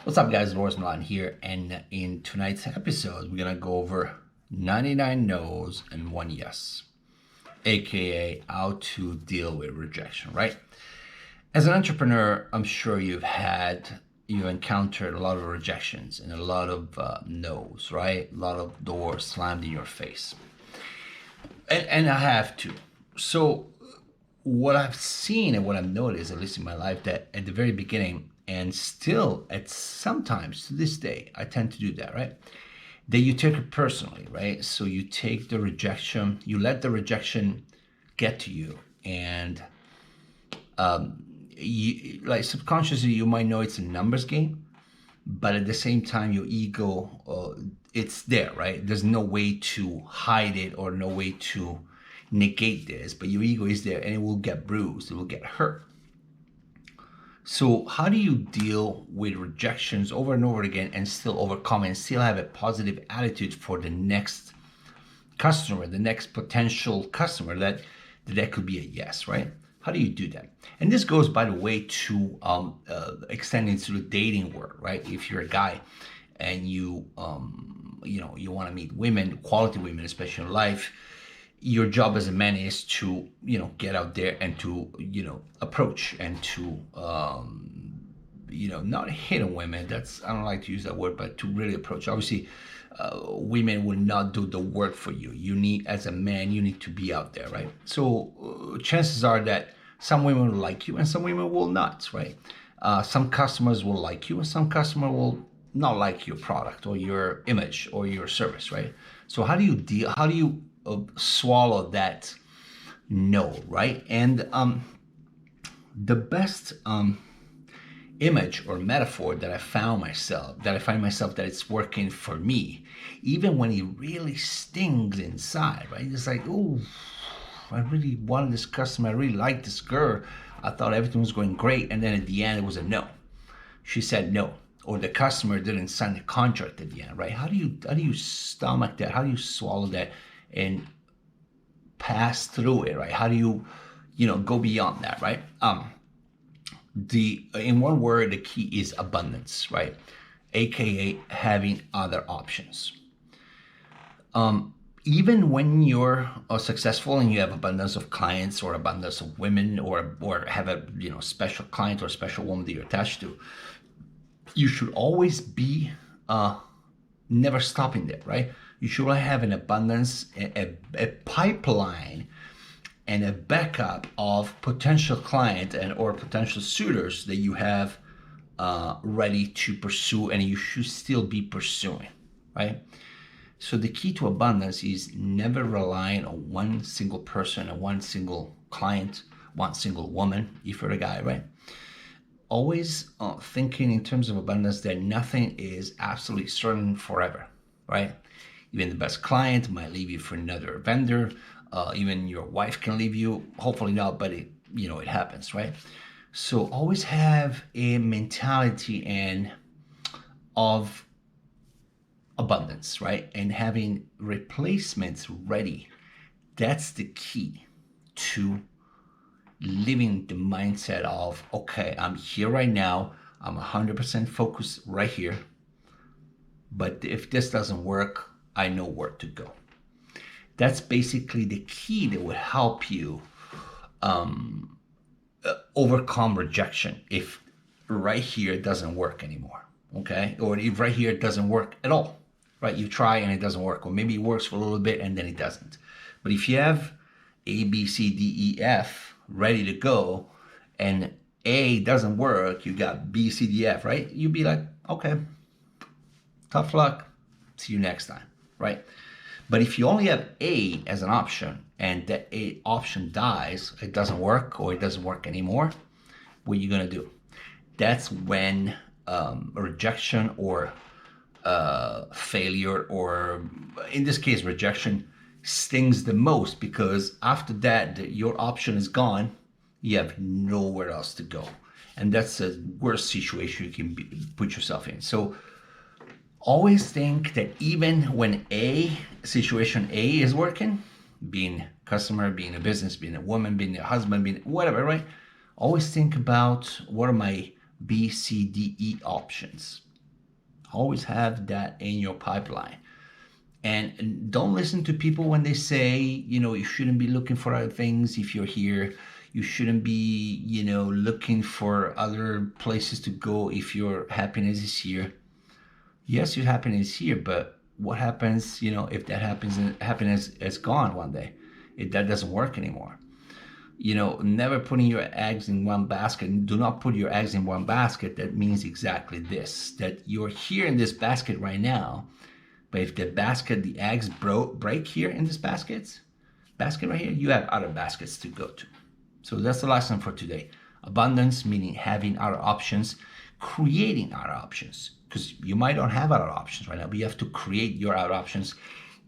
What's up, guys? Loris Milan here, and in tonight's episode, we're gonna go over 99 no's and 1 yes, aka how to deal with rejection, right? As an entrepreneur, I'm sure you've encountered a lot of rejections and a lot of no's, right? A lot of doors slammed in your face, and I have too. So what I've seen and what I've noticed, at least in my life, that at the very beginning and still at sometimes to this day, I tend to do that, right? That you take it personally, right? So you take the rejection, you let the rejection get to you, and like subconsciously, you might know it's a numbers game, but at the same time, your ego, it's there, right? There's no way to hide it or no way to negate this, but your ego is there and it will get bruised, it will get hurt. So how do you deal with rejections over and over again and still overcome and still have a positive attitude for the next customer, the next potential customer that could be a yes, right? How do you do that? And this goes, by the way, to extending to the dating world, right? If you're a guy and you want to meet women, quality women, especially in life, your job as a man is to get out there and to approach and to not hit on women. That's, I don't like to use that word, but to really approach. Obviously, women will not do the work for you. You need, as a man, you need to be out there, right? So chances are that some women will like you and some women will not, right? Some customers will like you and some customer will not like your product or your image or your service, right? So how do you deal? How do you swallow that no, right? And the best image or metaphor that I find myself that it's working for me, even when it really stings inside, right? It's like, oh, I really wanted this customer, I really liked this girl, I thought everything was going great, and then at the end it was a no. She said no, or the customer didn't sign the contract at the end, right? How do you stomach that? How do you swallow that and pass through it, right? How do you go beyond that, right? In one word, the key is abundance, right? AKA having other options. Even when you're successful and you have abundance of clients or abundance of women, or have a special client or special woman that you're attached to, you should always be never stopping there, right? You should have an abundance, a pipeline, and a backup of potential client and or potential suitors that you have ready to pursue, and you should still be pursuing, right? So the key to abundance is never relying on one single person, or one single client, one single woman, if you're a guy, right? Always thinking in terms of abundance that nothing is absolutely certain forever, right? Even the best client might leave you for another vendor. Even your wife can leave you. Hopefully not, but it happens, right? So always have a mentality of abundance, right? And having replacements ready. That's the key to living the mindset of, okay, I'm here right now. I'm 100% focused right here. But if this doesn't work, I know where to go. That's basically the key that would help you overcome rejection if right here it doesn't work anymore, okay? Or if right here it doesn't work at all, right? You try and it doesn't work, or maybe it works for a little bit and then it doesn't. But if you have A, B, C, D, E, F ready to go, and A doesn't work, you got B, C, D, F, right? You'd be like, okay, tough luck, see you next time, right? But if you only have A as an option and that A option dies, it doesn't work or it doesn't work anymore, what are you gonna do? That's when rejection or failure, or in this case rejection, stings the most, because after that your option is gone, you have nowhere else to go, and that's the worst situation you can put yourself in. So always think that even when situation A is working, being customer, being a business, being a woman, being a husband, being whatever, right? Always think about, what are my B, C, D, E options? Always have that in your pipeline. And don't listen to people when they say, you shouldn't be looking for other things if you're here. You shouldn't be, looking for other places to go if your happiness is here. Yes, your happiness is here, but what happens, if that happens and happiness is gone one day? If that doesn't work anymore. Never putting your eggs in one basket. Do not put your eggs in one basket. That means exactly this, that you're here in this basket right now, but if the eggs break here in this basket right here, you have other baskets to go to. So that's the lesson for today. Abundance, meaning having other options, creating other options, because you might not have other options right now, but you have to create your other options,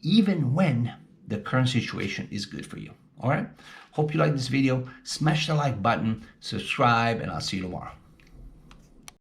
even when the current situation is good for you. All right. Hope you like this video. Smash the like button, subscribe, and I'll see you tomorrow.